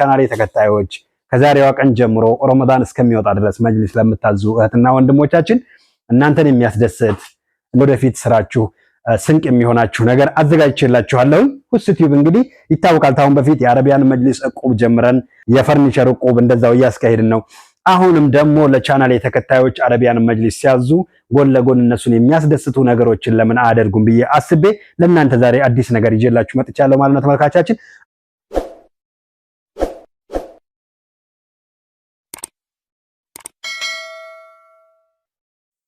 ቻናሌ ተከታዮች ከዛሬዋ ቀን ጀምሮ ረመዳን እስከሚወጣ ድረስ መጅሊስ ለምታዙ እህትና ወንድሞቻችን እናንተን የሚያስደስት ወደፊት ስራችሁ ስንቅ የሚሆናችሁ ነገር አዘጋጅቼላችኋለሁ። ሁስ ቲዩብ እንግዲህ ይታወቃል ታውን በፊት የአረቢያን መጅሊስ ዕቁብ ጀምረን የፈርኒቸር ዕቁብ እንደዛው እያስካሄድን ነው። አሁንም ደግሞ ለቻናሌ ተከታዮች አረቢያን መጅሊስ ሲያዙ ጎን ለጎን እነሱን የሚያስደስቱ ነገሮችን ለምን አያደርጉም ብዬ አስቤ ለእናንተ ዛሬ አዲስ ነገር ይዤላችሁ መጥቻለሁ ማለት ነው ተመልካቻችን።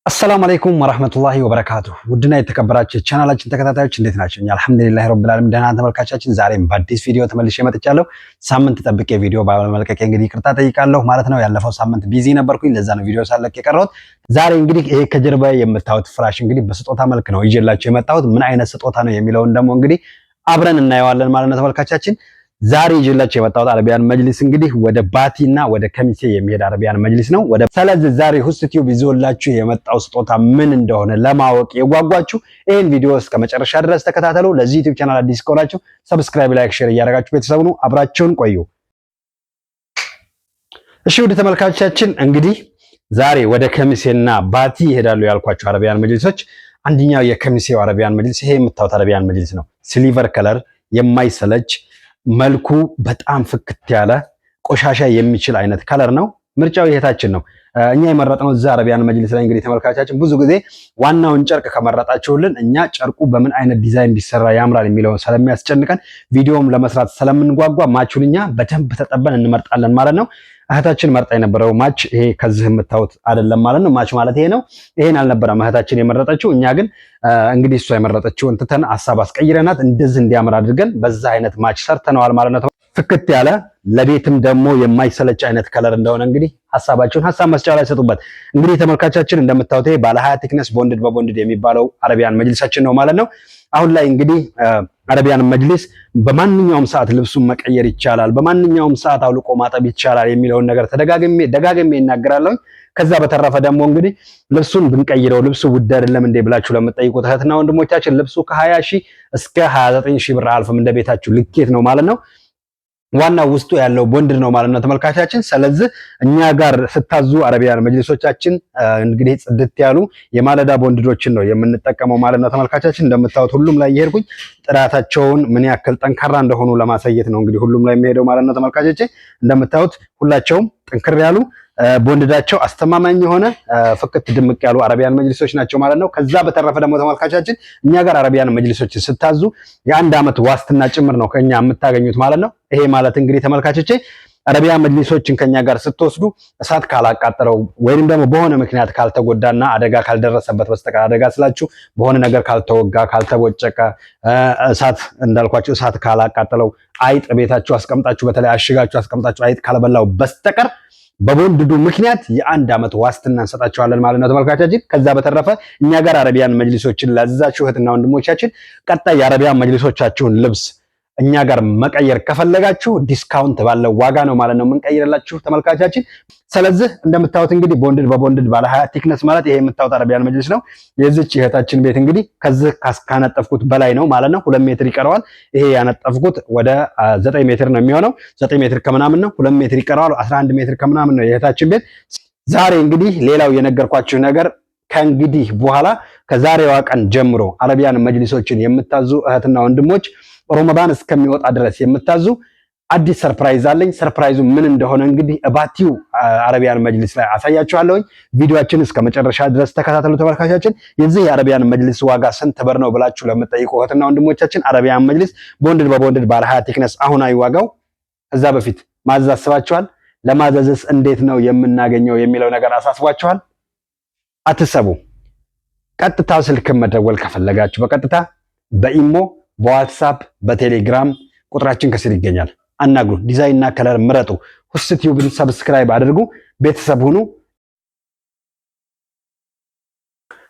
አሰላሙ አለይኩም ወራህመቱላሂ ወበረካቱሁ። ውድና የተከበራችሁ ቻናላችን ተከታታዮች እንዴት ናችሁ? አልሐምዱሊላሂ ረብል ዓለሚን ደህና ተመልካቻችን፣ ዛሬም በአዲስ ቪዲዮ ተመልሼ መጥቻለሁ። ሳምንት ጠብቄ ቪዲዮ ባለመልቀቄ እንግዲህ ይቅርታ ጠይቃለሁ ማለት ነው። ያለፈው ሳምንት ቢዚ ነበርኩኝ፣ ለዛ ነው ቪዲዮ ሳለቅ የቀረሁት። ዛሬ እንግዲህ ይሄ ከጀርባ የምታዩት ፍራሽ እንግዲህ በስጦታ መልክ ነው ይዤላችሁ የመጣሁት። ምን አይነት ስጦታ ነው የሚለውን ደግሞ እንግዲህ አብረን እናየዋለን ማለት ነው ተመልካቻችን። ዛሬ ይዤላችሁ የመጣሁት አረቢያን መጅሊስ እንግዲህ ወደ ባቲና ወደ ከሚሴ የሚሄድ አረቢያን መጅሊስ ነው። ስለዚህ ዛሬ ሁስ ቲዩብ ይዞላችሁ የመጣው ስጦታ ምን እንደሆነ ለማወቅ የጓጓችሁ ይሄን ቪዲዮ እስከ መጨረሻ ድረስ ተከታተሉ። ለዚህ ዩቲዩብ ቻናል አዲስ ከሆናችሁ ሰብስክራይብ፣ ላይክ፣ ሼር እያደረጋችሁ ቤተሰብ ሁኑ። አብራችሁን ቆዩ። እሺ ውድ ተመልካቾቻችን እንግዲህ ዛሬ ወደ ከሚሴና ባቲ ይሄዳሉ ያልኳችሁ አረቢያን መጅሊሶች አንደኛው የከሚሴው አረቢያን መጅሊስ ይሄ የምታዩት አረቢያን መጅሊስ ነው። ሲልቨር ከለር የማይሰለች መልኩ በጣም ፍክት ያለ ቆሻሻ የሚችል አይነት ከለር ነው። ምርጫው የታችን ነው። እኛ የመረጥነው እዛ አረቢያን መጅሊስ ላይ እንግዲህ ተመልካቾቻችን ብዙ ጊዜ ዋናውን ጨርቅ ከመረጣችሁልን እኛ ጨርቁ በምን አይነት ዲዛይን እንዲሰራ ያምራል የሚለውን ስለሚያስጨንቀን ቪዲዮም ለመስራት ስለምንጓጓ ማቹን እኛ በደንብ ተጠበን እንመርጣለን ማለት ነው። እህታችን መርጣ የነበረው ማች ይሄ ከዚህ የምታዩት አይደለም ማለት ነው። ማች ማለት ይሄ ነው። ይሄን አልነበረም እህታችን የመረጠችው። እኛ ግን እንግዲህ እሷ የመረጠችውን ትተን ሐሳብ አስቀይረናት እንደዚህ እንዲያምር አድርገን በዛ አይነት ማች ሰርተነዋል ማለት ነው። ፍክት ያለ ለቤትም ደግሞ የማይሰለች አይነት ከለር እንደሆነ እንግዲህ ሐሳብ መስጫ ላይ ሰጡበት። እንግዲህ ተመልካቻችን እንደምታዩት ይሄ ባለ 20 ቲክነስ ቦንድድ በቦንድድ የሚባለው አረቢያን መጅሊሳችን ነው ማለት ነው። አሁን ላይ እንግዲህ አረቢያን መጅሊስ በማንኛውም ሰዓት ልብሱን መቀየር ይቻላል፣ በማንኛውም ሰዓት አውልቆ ማጠብ ይቻላል የሚለውን ነገር ደጋግሜ ይናገራለሁ። ከዛ በተረፈ ደግሞ እንግዲህ ልብሱን ብንቀይረው ልብሱ ውድ አይደለም እንዴ ብላችሁ ለምትጠይቁት እህትና ወንድሞቻችን ልብሱ ከ20 ሺህ እስከ 29 ሺህ ብር አልፎም እንደ ቤታችሁ ልኬት ነው ማለት ነው። ዋናው ውስጡ ያለው ቦንድድ ነው ማለት ነው ተመልካቻችን። ስለዚህ እኛ ጋር ስታዙ አረቢያን መጅሊሶቻችን እንግዲህ ጽድት ያሉ የማለዳ ቦንድዶችን ነው የምንጠቀመው ማለት ነው ተመልካቻችን። እንደምታዩት ሁሉም ላይ ይሄድኩኝ ጥራታቸውን ምን ያክል ጠንካራ እንደሆኑ ለማሳየት ነው እንግዲህ ሁሉም ላይ የሚሄደው ማለት ነው ተመልካቾቼ። እንደምታዩት ሁላቸውም ጠንክር ያሉ ቦንድዳቸው አስተማማኝ የሆነ ፍክት ድምቅ ያሉ አረቢያን መጅሊሶች ናቸው ማለት ነው። ከዛ በተረፈ ደግሞ ተመልካቻችን እኛ ጋር አረቢያን መጅሊሶችን ስታዙ የአንድ ዓመት ዋስትና ጭምር ነው ከኛ የምታገኙት ማለት ነው። ይሄ ማለት እንግዲህ ተመልካቾቼ አረቢያን መጅሊሶችን ከኛ ጋር ስትወስዱ እሳት ካላቃጠለው ወይንም ደግሞ በሆነ ምክንያት ካልተጎዳና አደጋ ካልደረሰበት በስተቀር አደጋ ስላችሁ በሆነ ነገር ካልተወጋ ካልተቦጨቀ እሳት እንዳልኳችሁ እሳት ካላቃጠለው አይጥ ቤታችሁ አስቀምጣችሁ በተለይ አሽጋችሁ አስቀምጣችሁ አይጥ ካልበላው በስተቀር በቦንድዱ ምክንያት የአንድ ዓመት ዋስትና እንሰጣቸዋለን ማለት ነው ተመልካቾቻችን። ከዛ በተረፈ እኛ ጋር አረቢያን መጅሊሶችን ላዘዛችሁ እህትና ወንድሞቻችን ቀጣይ የአረቢያን መጅሊሶቻችሁን ልብስ እኛ ጋር መቀየር ከፈለጋችሁ ዲስካውንት ባለው ዋጋ ነው ማለት ነው የምንቀይርላችሁ ተመልካቾቻችን። ስለዚህ እንደምታዩት እንግዲህ ቦንድድ በቦንድድ ባለ 20 ቲክነስ ማለት ይሄ የምታዩት አረቢያን መጅሊስ ነው። የዚች እህታችን ቤት እንግዲህ ከዚህ ካነጠፍኩት በላይ ነው ማለት ነው። 2 ሜትር ይቀረዋል። ይሄ ያነጠፍኩት ወደ 9 ሜትር ነው የሚሆነው። 9 ሜትር ከምናምን ነው። 2 ሜትር ይቀረዋል። 11 ሜትር ከምናምን ነው የእህታችን ቤት። ዛሬ እንግዲህ ሌላው የነገርኳችሁ ነገር ከእንግዲህ በኋላ ከዛሬዋ ቀን ጀምሮ አረቢያን መጅሊሶችን የምታዙ እህትና ወንድሞች ረመዳን እስከሚወጣ ድረስ የምታዙ አዲስ ሰርፕራይዝ አለኝ። ሰርፕራይዙ ምን እንደሆነ እንግዲህ ባቲው አረቢያን መጅሊስ ላይ አሳያችኋለሁ። ቪዲዮአችን እስከ መጨረሻ ድረስ ተከታተሉ ተመልካቾቻችን። የዚህ የአረቢያን መጅሊስ ዋጋ ስንት ብር ነው ብላችሁ ለምትጠይቁ እህትና ወንድሞቻችን አረቢያን መጅሊስ ቦንድድ በቦንድድ ባለ 20 ቲክነስ አሁናዊ ዋጋው እዛ በፊት ማዘዝ አስባችኋል? ለማዘዝስ እንዴት ነው የምናገኘው የሚለው ነገር አሳስቧችኋል? አትሰቡ። ቀጥታ ስልክ መደወል ከፈለጋችሁ በቀጥታ በኢሞ በዋትስአፕ በቴሌግራም ቁጥራችን ከስር ይገኛል። አናግሩ፣ ዲዛይንና ከለር ምረጡ። ሁስ ቲዩብን ሰብስክራይብ አድርጉ፣ ቤተሰብ ሁኑ።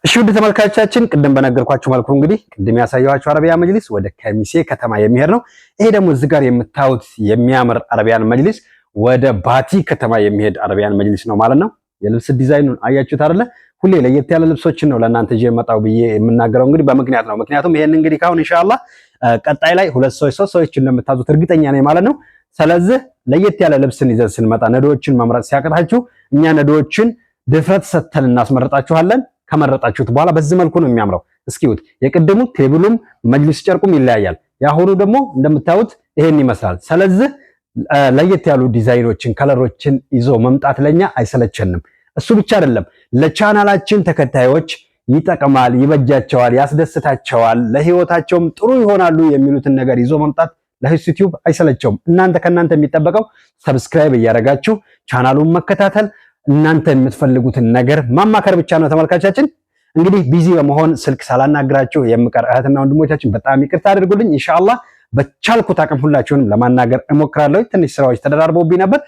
እሺ ውድ ተመልካቾቻችን ቅድም በነገርኳችሁ መልኩ እንግዲህ ቅድም ያሳየኋችሁ አረቢያን መጅሊስ ወደ ከሚሴ ከተማ የሚሄድ ነው። ይሄ ደግሞ እዚህ ጋር የምታዩት የሚያምር አረቢያን መጅሊስ ወደ ባቲ ከተማ የሚሄድ አረቢያን መጅሊስ ነው ማለት ነው። የልብስ ዲዛይኑን አያችሁት አይደለ? ሁሌ ለየት ያለ ልብሶችን ነው ለእናንተ ይዤ መጣው ብዬ የምናገረው እንግዲህ በምክንያት ነው። ምክንያቱም ይሄን እንግዲህ ካሁን ኢንሻአላህ ቀጣይ ላይ 2 ሰዎች 3 ሰዎች እንደምታዙት እርግጠኛ ነኝ ማለት ነው። ስለዚህ ለየት ያለ ልብስን ይዘን ስንመጣ ነዶዎችን መምረጥ ሲያቅታችሁ እኛ ነዶዎችን ድፍረት ሰተን እናስመርጣችኋለን። ከመረጣችሁት በኋላ በዚህ መልኩ ነው የሚያምረው። እስኪውት የቅድሙ ቴብሉም መጅሊስ ጨርቁም ይለያያል። ያሁኑ ደግሞ እንደምታዩት ይሄን ይመስላል። ስለዚህ ለየት ያሉ ዲዛይኖችን ከለሮችን ይዞ መምጣት ለኛ አይሰለቸንም። እሱ ብቻ አይደለም ለቻናላችን ተከታዮች ይጠቅማል፣ ይበጃቸዋል፣ ያስደስታቸዋል፣ ለህይወታቸውም ጥሩ ይሆናሉ የሚሉትን ነገር ይዞ መምጣት ለሂስ ዩቲዩብ አይሰለቸውም። ከእናንተ የሚጠበቀው ሰብስክራይብ እያደረጋችሁ ቻናሉን መከታተል፣ እናንተ የምትፈልጉትን ነገር ማማከር ብቻ ነው። ተመልካቻችን እንግዲህ ቢዚ በመሆን ስልክ ሳላናግራችሁ የምቀር እህትና ወንድሞቻችን በጣም ይቅርታ አድርጉልኝ። ኢንሻአላህ በቻልኩት አቅም ሁላችሁንም ለማናገር እሞክራለሁ። ትንሽ ስራዎች ተደራርበውብኝ ነበር።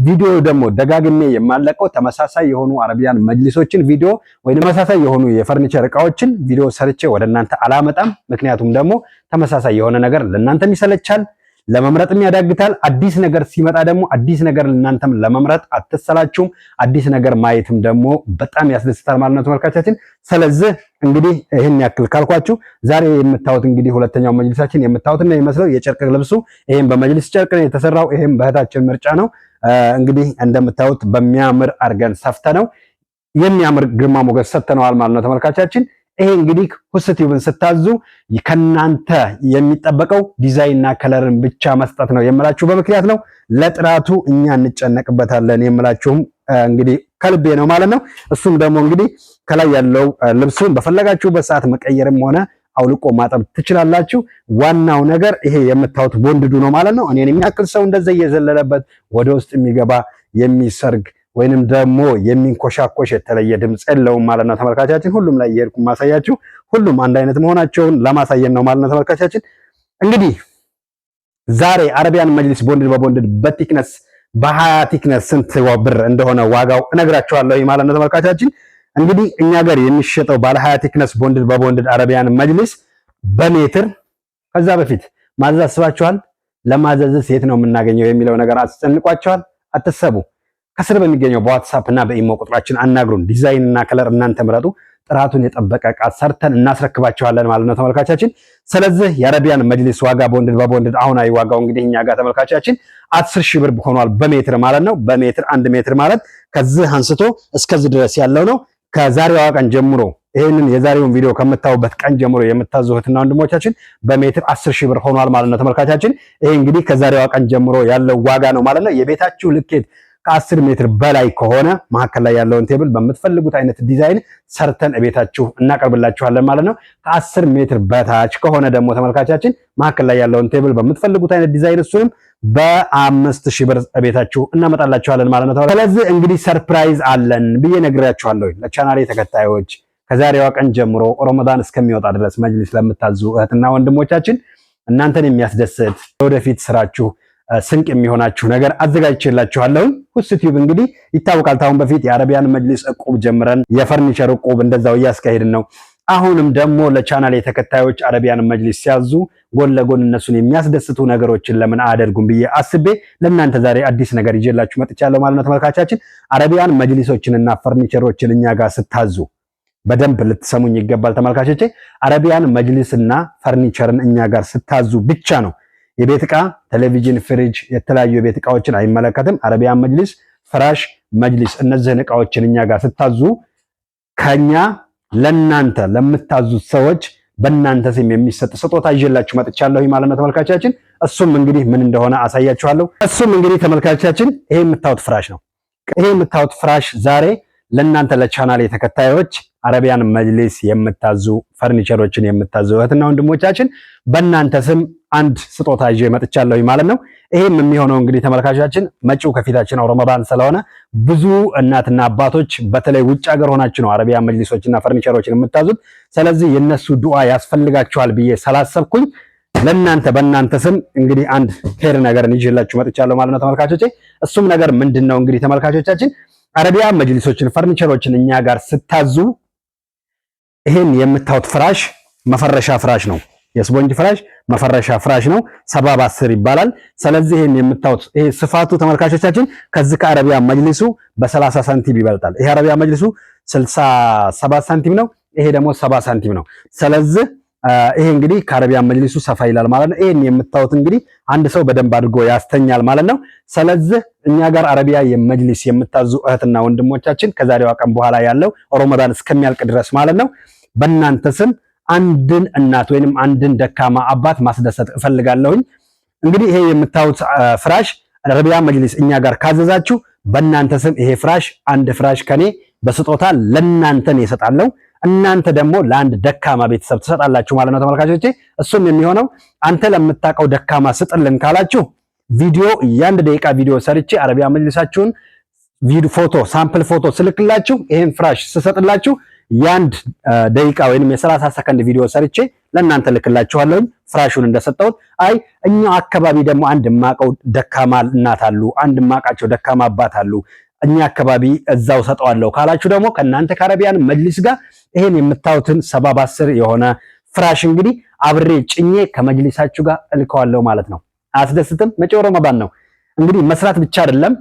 ቪዲዮ ደግሞ ደጋግሜ የማለቀው ተመሳሳይ የሆኑ አረቢያን መጅሊሶችን ቪዲዮ ወይ ተመሳሳይ የሆኑ የፈርኒቸር እቃዎችን ቪዲዮ ሰርቼ ወደ እናንተ አላመጣም። ምክንያቱም ደግሞ ተመሳሳይ የሆነ ነገር ለእናንተም ይሰለቻል፣ ለመምረጥም ያዳግታል። አዲስ ነገር ሲመጣ ደግሞ አዲስ ነገር ለእናንተም ለመምረጥ አትሰላችሁም። አዲስ ነገር ማየትም ደግሞ በጣም ያስደስታል ማለት ነው ተመልካቻችን። ስለዚህ እንግዲህ ይሄን ያክል ካልኳችሁ ዛሬ የምታዩት እንግዲህ ሁለተኛው መጅሊሳችን የምታዩት ነው የሚመስለው የጨርቅ ልብሱ ይሄን በመጅሊስ ጨርቅ ነው የተሰራው። ይሄን በእህታችን ምርጫ ነው። እንግዲህ እንደምታዩት በሚያምር አርገን ሰፍተነው የሚያምር ግርማ ሞገስ ሰጥተነዋል ማለት ነው ተመልካቻችን። ይሄ እንግዲህ ሁስ ቲዩብን ስታዙ ከናንተ የሚጠበቀው ዲዛይንና ከለርን ብቻ መስጠት ነው የምላችሁ በምክንያት ነው። ለጥራቱ እኛ እንጨነቅበታለን የምላችሁም እንግዲህ ከልቤ ነው ማለት ነው። እሱም ደግሞ እንግዲህ ከላይ ያለው ልብሱን በፈለጋችሁበት ሰዓት መቀየርም ሆነ አውልቆ ማጠብ ትችላላችሁ። ዋናው ነገር ይሄ የምታዩት ቦንድዱ ነው ማለት ነው። እኔን የሚያክል ሰው እንደዛ እየዘለለበት ወደ ውስጥ የሚገባ የሚሰርግ ወይንም ደግሞ የሚንኮሻኮሽ የተለየ ድምጽ የለውም ማለት ነው ተመልካቻችን። ሁሉም ላይ የሄድኩ ማሳያችሁ ሁሉም አንድ አይነት መሆናቸውን ለማሳየት ነው ማለት ነው ተመልካቻችን። እንግዲህ ዛሬ አረቢያን መጅሊስ ቦንድድ በቦንድድ በቲክነስ በ20 ቲክነስ ስንት ብር እንደሆነ ዋጋው እነግራችኋለሁ ማለት ነው ተመልካቻችን። እንግዲህ እኛ ጋር የሚሸጠው ባለ 20 ቲክነስ ቦንድድ በቦንድድ አረቢያን መጅሊስ በሜትር ከዛ በፊት ማዘዝ አስባችኋል? ለማዘዝስ የት ነው የምናገኘው የሚለው ነገር አስጨንቋችኋል? አትሰቡ። ከስር በሚገኘው በዋትስአፕ እና በኢሞ ቁጥራችን አናግሩን። ዲዛይን እና ከለር እናንተ ምረጡ። ጥራቱን የጠበቀ ዕቃ ሰርተን እናስረክባችኋለን ማለት ነው ተመልካቻችን። ስለዚህ የአረቢያን መጅሊስ ዋጋ ቦንድድ በቦንድድ አሁናዊ ዋጋው እንግዲህ እኛ ጋር ተመልካቻችን 10,000 ብር ሆኗል በሜትር ማለት ነው። በሜትር 1 ሜትር ማለት ከዚህ አንስቶ እስከዚህ ድረስ ያለው ነው። ከዛሬዋ ቀን ጀምሮ ይሄንን የዛሬውን ቪዲዮ ከምታዩበት ቀን ጀምሮ የምታዙትና ወንድሞቻችን በሜትር 10,000 ብር ሆኗል ማለት ነው ተመልካቻችን። ይሄ እንግዲህ ከዛሬዋ ቀን ጀምሮ ያለው ዋጋ ነው ማለት ነው። የቤታችሁ ልኬት ከ10 ሜትር በላይ ከሆነ መሀከል ላይ ያለውን ቴብል በምትፈልጉት አይነት ዲዛይን ሰርተን ቤታችሁ እናቀርብላችኋለን ማለት ነው። ከ10 ሜትር በታች ከሆነ ደግሞ ተመልካቻችን መሀከል ላይ ያለውን ቴብል በምትፈልጉት አይነት ዲዛይን እሱንም በ5,000 ብር ቤታችሁ እናመጣላችኋለን ማለት ነው። ስለዚህ እንግዲህ ሰርፕራይዝ አለን ብዬ ነግራችኋለሁ ለቻናሌ ተከታዮች። ከዛሬዋ ቀን ጀምሮ ረመዳን እስከሚወጣ ድረስ መጅሊስ ለምታዙ እህትና ወንድሞቻችን እናንተን የሚያስደስት ወደፊት ስራችሁ ስንቅ የሚሆናችሁ ነገር አዘጋጅቼላችኋለሁ። ሁስ ቲዩብ እንግዲህ ይታወቃል። ታውን በፊት የአረቢያን መጅሊስ ዕቁብ ጀምረን የፈርኒቸር ዕቁብ እንደዛው እያስካሄድን ነው። አሁንም ደግሞ ለቻናል የተከታዮች አረቢያን መጅሊስ ሲያዙ ጎን ለጎን እነሱን የሚያስደስቱ ነገሮችን ለምን አያደርጉም ብዬ አስቤ ለእናንተ ዛሬ አዲስ ነገር ይዤላችሁ መጥቻለሁ ማለት ነው ተመልካቻችን። አረቢያን መጅሊሶችንና ፈርኒቸሮችን እኛ ጋር ስታዙ በደንብ ልትሰሙኝ ይገባል ተመልካቾቼ። አረቢያን መጅሊስና ፈርኒቸርን እኛ ጋር ስታዙ ብቻ ነው የቤት ዕቃ፣ ቴሌቪዥን፣ ፍሪጅ፣ የተለያዩ የቤት ዕቃዎችን አይመለከትም። አረቢያን መጅሊስ፣ ፍራሽ፣ መጅሊስ እነዚህን ዕቃዎችን እኛ ጋር ስታዙ ከኛ ለናንተ ለምታዙት ሰዎች በእናንተ ስም የሚሰጥ ስጦታ ይዤላችሁ መጥቻለሁ ማለት ነው ተመልካቾቻችን። እሱም እንግዲህ ምን እንደሆነ አሳያችኋለሁ። እሱም እንግዲህ ተመልካቾቻችን ይሄ የምታዩት ፍራሽ ነው። ይሄ የምታዩት ፍራሽ ዛሬ ለናንተ ለቻናል የተከታዮች አረቢያን መጅሊስ የምታዙ ፈርኒቸሮችን የምታዙ እህትና ወንድሞቻችን በእናንተ ስም አንድ ስጦታ ይዤ መጥቻለሁ ማለት ነው። ይሄም የሚሆነው እንግዲህ ተመልካቾቻችን መጪው ከፊታችን ነው ረመዳን ስለሆነ ብዙ እናትና አባቶች በተለይ ውጭ ሀገር ሆናችሁ ነው አረቢያን መጅሊሶችና ፈርኒቸሮችን የምታዙት። ስለዚህ የነሱ ዱዓ ያስፈልጋችኋል ብዬ ስላሰብኩኝ ለናንተ በእናንተ ስም እንግዲህ አንድ ፌር ነገርን ይዤላችሁ መጥቻለሁ ማለት ነው ተመልካቾቼ። እሱም ነገር ምንድነው እንግዲህ ተመልካቾቻችን አረቢያን መጅሊሶችን ፈርኒቸሮችን እኛ ጋር ስታዙ ይሄን የምታዩት ፍራሽ መፈረሻ ፍራሽ ነው። የስፖንጅ ፍራሽ መፈረሻ ፍራሽ ነው። 70 ይባላል። ስለዚህ ይሄን የምታዩት ይሄ ስፋቱ ተመልካቾቻችን ከዚህ ከአረቢያን መጅሊሱ በ30 ሳንቲም ይበልጣል። ይሄ አረቢያን መጅሊሱ 67 ሳንቲም ነው። ይሄ ደግሞ 70 ሳንቲም ነው። ስለዚህ ይሄ እንግዲህ ከአረቢያን መጅሊሱ ሰፋ ይላል ማለት ነው። ይሄን የምታዩት እንግዲህ አንድ ሰው በደንብ አድርጎ ያስተኛል ማለት ነው። ስለዚህ እኛ ጋር አረቢያ የመጅሊስ የምታዙ እህትና ወንድሞቻችን ከዛሬዋ ቀን በኋላ ያለው ረመዳን እስከሚያልቅ ድረስ ማለት ነው በእናንተ ስም አንድን እናት ወይንም አንድን ደካማ አባት ማስደሰት እፈልጋለሁኝ። እንግዲህ ይሄ የምታዩት ፍራሽ አረቢያ መጅሊስ እኛ ጋር ካዘዛችሁ በእናንተ ስም ይሄ ፍራሽ አንድ ፍራሽ ከኔ በስጦታ ለእናንተ ነው እሰጣለሁ። እናንተ ደግሞ ለአንድ ደካማ ቤተሰብ ትሰጣላችሁ ማለት ነው ተመልካቾቼ። እሱም የሚሆነው አንተ ለምታውቀው ደካማ ስጥልን ካላችሁ ቪዲዮ የአንድ ደቂቃ ቪዲዮ ሰርቼ አረቢያ መጅሊሳችሁን ቪዲዮ ፎቶ ሳምፕል ፎቶ ስልክላችሁ ይሄን ፍራሽ ስሰጥላችሁ የአንድ ደቂቃ ወይንም የ30 ሰከንድ ቪዲዮ ሰርቼ ለእናንተ ልክላችኋለሁ ፍራሹን እንደሰጠሁት። አይ እኛው አካባቢ ደግሞ አንድ ማቀው ደካማ እናት አሉ፣ አንድ ማቃቸው ደካማ አባት አሉ፣ እኛ አካባቢ እዛው ሰጠዋለሁ ካላችሁ ደግሞ ከእናንተ ከአረቢያን መጅሊስ ጋር ይሄን የምታዩትን 70 የሆነ ፍራሽ እንግዲህ አብሬ ጭኜ ከመጅሊሳችሁ ጋር እልከዋለሁ ማለት ነው። አያስደስትም? መጪው ረመዳን ነው እንግዲህ መስራት ብቻ አይደለም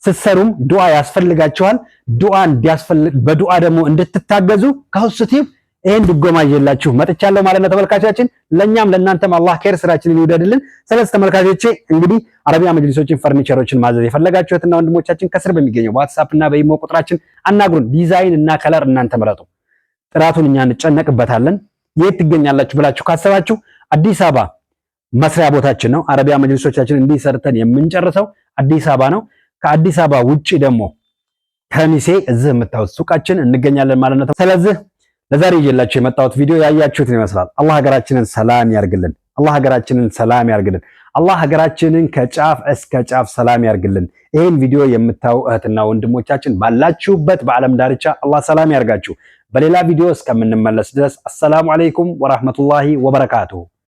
ስትሰሩም ዱዓ ያስፈልጋችኋል። ዱዓ እንዲያስፈልግ በዱዓ ደግሞ እንድትታገዙ ከሁስቲብ ይሄን ድጎማ ይዤላችሁ መጥቻለሁ ማለት ነው ተመልካቾቻችን። ለኛም ለእናንተም አላህ ኸይር ስራችንን ይውደድልን። ስለዚህ ተመልካቾቼ እንግዲህ አረቢያ መጅሊሶችን ፈርኒቸሮችን ማዘዝ የፈለጋችሁትና ወንድሞቻችን ከስር በሚገኘው ዋትስአፕ እና በኢሞ ቁጥራችን አናግሩን። ዲዛይን እና ከለር እናንተ ምረጡ፣ ጥራቱን እኛ እንጨነቅበታለን። የት ትገኛላችሁ ብላችሁ ካሰባችሁ አዲስ አበባ መስሪያ ቦታችን ነው። አረቢያ መጅሊሶቻችን እንዲህ ሰርተን የምንጨርሰው አዲስ አበባ ነው። ከአዲስ አበባ ውጪ ደግሞ ከሚሴ እዚህ የምታዩት ሱቃችን እንገኛለን ማለት ነው። ስለዚህ ለዛሬ ይዤላችሁ የመጣሁት ቪዲዮ ያያችሁትን ይመስላል። አላህ ሀገራችንን ሰላም ያርግልን። አላህ ሀገራችንን ሰላም ያርግልን። አላህ ሀገራችንን ከጫፍ እስከ ጫፍ ሰላም ያርግልን። ይሄን ቪዲዮ የምታዩ እህትና ወንድሞቻችን ባላችሁበት በዓለም ዳርቻ አላህ ሰላም ያርጋችሁ። በሌላ ቪዲዮ እስከምንመለስ ድረስ አሰላሙ አለይኩም ወራህመቱላሂ ወበረካቱሁ።